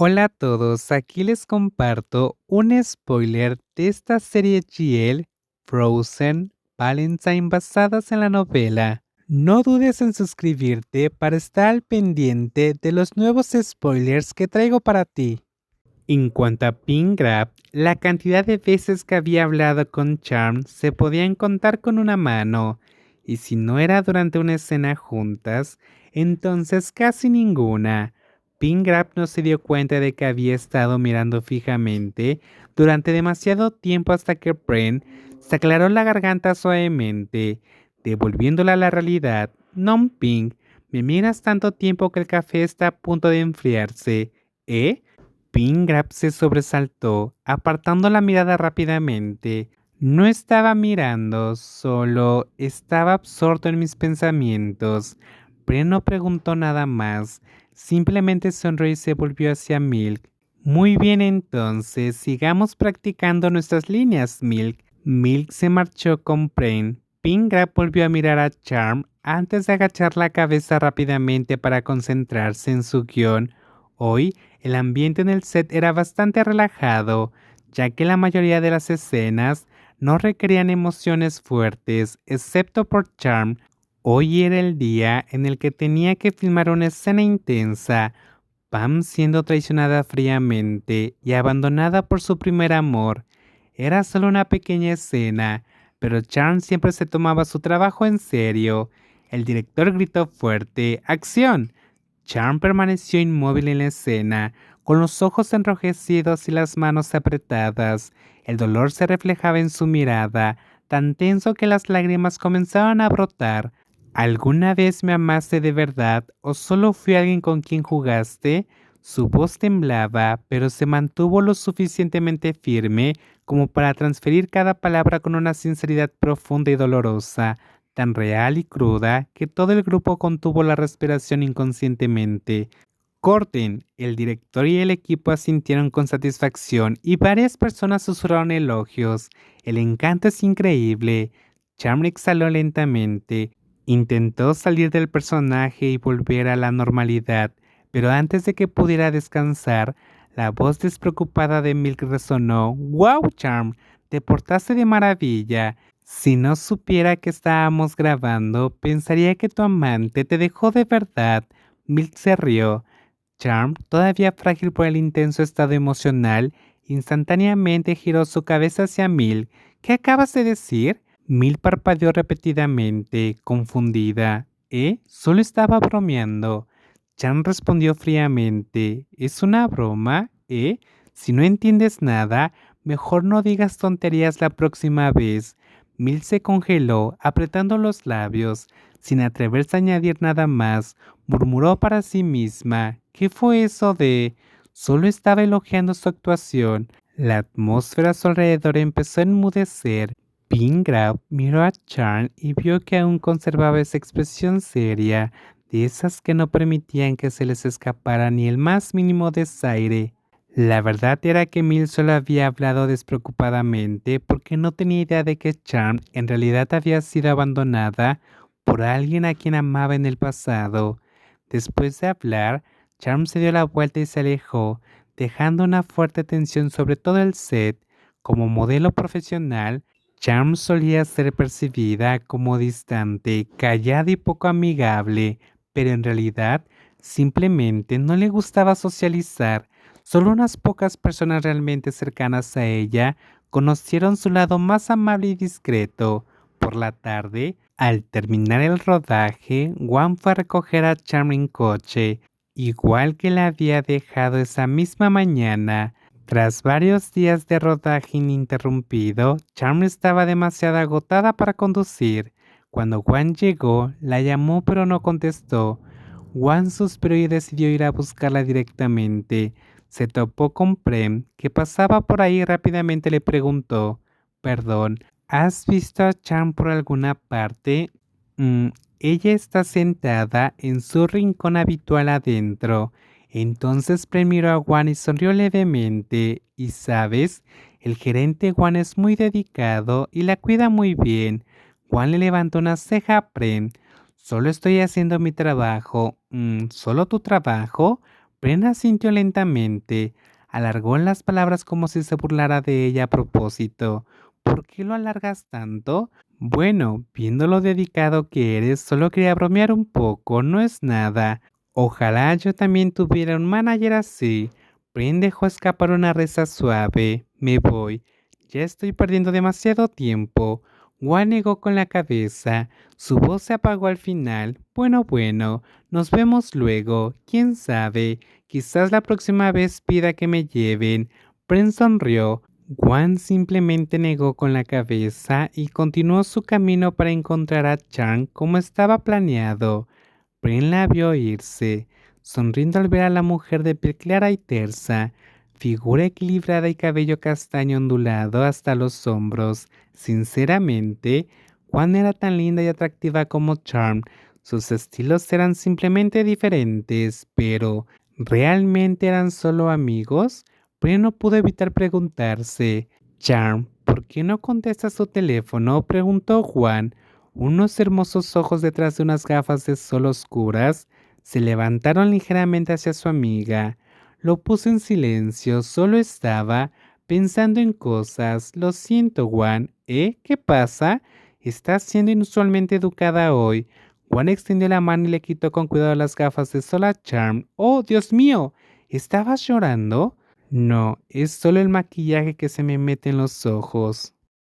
Hola a todos, aquí les comparto un spoiler de esta serie GL Frozen Valentine basadas en la novela. No dudes en suscribirte para estar al pendiente de los nuevos spoilers que traigo para ti. En cuanto a Pink Grab, la cantidad de veces que había hablado con Charm se podían contar con una mano, y si no era durante una escena juntas, entonces casi ninguna. Pink Grab no se dio cuenta de que había estado mirando fijamente durante demasiado tiempo hasta que Bren se aclaró la garganta suavemente, devolviéndola a la realidad. No, Pink, me miras tanto tiempo que el café está a punto de enfriarse, ¿eh? Pingrap se sobresaltó, apartando la mirada rápidamente. No estaba mirando, solo estaba absorto en mis pensamientos. Bren no preguntó nada más, simplemente sonrió y se volvió hacia Milk. Muy bien, entonces, sigamos practicando nuestras líneas, Milk. Milk se marchó con Bren. Pingrap volvió a mirar a Charm antes de agachar la cabeza rápidamente para concentrarse en su guión. Hoy, el ambiente en el set era bastante relajado, ya que la mayoría de las escenas no requerían emociones fuertes, excepto por Charm. Hoy era el día en el que tenía que filmar una escena intensa, Pam siendo traicionada fríamente y abandonada por su primer amor. Era solo una pequeña escena, pero Charm siempre se tomaba su trabajo en serio. El director gritó fuerte: ¡Acción! Charm permaneció inmóvil en la escena, con los ojos enrojecidos y las manos apretadas. El dolor se reflejaba en su mirada, tan tenso que las lágrimas comenzaban a brotar. ¿Alguna vez me amaste de verdad o solo fui alguien con quien jugaste? Su voz temblaba, pero se mantuvo lo suficientemente firme como para transferir cada palabra con una sinceridad profunda y dolorosa, tan real y cruda que todo el grupo contuvo la respiración inconscientemente. Corten, el director y el equipo asintieron con satisfacción y varias personas susurraron elogios. El encanto es increíble. Charm exhaló lentamente. Intentó salir del personaje y volver a la normalidad, pero antes de que pudiera descansar, la voz despreocupada de Milk resonó. ¡Wow, Charm! Te portaste de maravilla. Si no supiera que estábamos grabando, pensaría que tu amante te dejó de verdad. Milk se rió. Charm, todavía frágil por el intenso estado emocional, instantáneamente giró su cabeza hacia Milk. ¿Qué acabas de decir? Milk parpadeó repetidamente, confundida. Solo estaba bromeando. Charm respondió fríamente. ¿Es una broma? Si no entiendes nada, mejor no digas tonterías la próxima vez. Milk se congeló, apretando los labios, sin atreverse a añadir nada más. Murmuró para sí misma. ¿Qué fue eso de...? Solo estaba elogiando su actuación. La atmósfera a su alrededor empezó a enmudecer. Pingrab miró a Charm y vio que aún conservaba esa expresión seria, de esas que no permitían que se les escapara ni el más mínimo desaire. La verdad era que Mill solo había hablado despreocupadamente porque no tenía idea de que Charm en realidad había sido abandonada por alguien a quien amaba en el pasado. Después de hablar, Charm se dio la vuelta y se alejó, dejando una fuerte tensión sobre todo el set. Como modelo profesional, Charm solía ser percibida como distante, callada y poco amigable, pero en realidad simplemente no le gustaba socializar. Solo unas pocas personas realmente cercanas a ella conocieron su lado más amable y discreto. Por la tarde, al terminar el rodaje, Juan fue a recoger a Charm en coche, igual que la había dejado esa misma mañana. Tras varios días de rodaje ininterrumpido, Charm estaba demasiado agotada para conducir. Cuando Juan llegó, la llamó pero no contestó. Juan suspiró y decidió ir a buscarla directamente. Se topó con Prem, que pasaba por ahí y rápidamente le preguntó: Perdón, ¿has visto a Charm por alguna parte? "Mm, ella está sentada en su rincón habitual adentro". Entonces Prem miró a Juan y sonrió levemente. Y sabes, el gerente Juan es muy dedicado y la cuida muy bien. Juan le levantó una ceja a Prem. Solo estoy haciendo mi trabajo. ¿Solo tu trabajo? Bren asintió lentamente, alargó las palabras como si se burlara de ella a propósito. ¿Por qué lo alargas tanto? Bueno, viendo lo dedicado que eres, solo quería bromear un poco, no es nada. Ojalá yo también tuviera un manager así. Bren dejó escapar una risa suave. Me voy. Ya estoy perdiendo demasiado tiempo. Juan negó con la cabeza. Su voz se apagó al final. Bueno, nos vemos luego. ¿Quién sabe? Quizás la próxima vez pida que me lleven. Bren sonrió. Juan simplemente negó con la cabeza y continuó su camino para encontrar a Chang como estaba planeado. Bren la vio irse, sonriendo al ver a la mujer de piel clara y tersa, figura equilibrada y cabello castaño ondulado hasta los hombros. Sinceramente, Juan era tan linda y atractiva como Charm. Sus estilos eran simplemente diferentes, pero ¿realmente eran solo amigos? Bren no pudo evitar preguntarse. Charm, ¿por qué no contesta su teléfono? Preguntó Juan. Unos hermosos ojos detrás de unas gafas de sol oscuras se levantaron ligeramente hacia su amiga. Lo puso en silencio, solo estaba pensando en cosas. Lo siento, Juan. ¿Eh? ¿Qué pasa? Estás siendo inusualmente educada hoy. Juan extendió la mano y le quitó con cuidado las gafas de sol a Charm. ¡Oh, Dios mío! ¿Estabas llorando? No, es solo el maquillaje que se me mete en los ojos.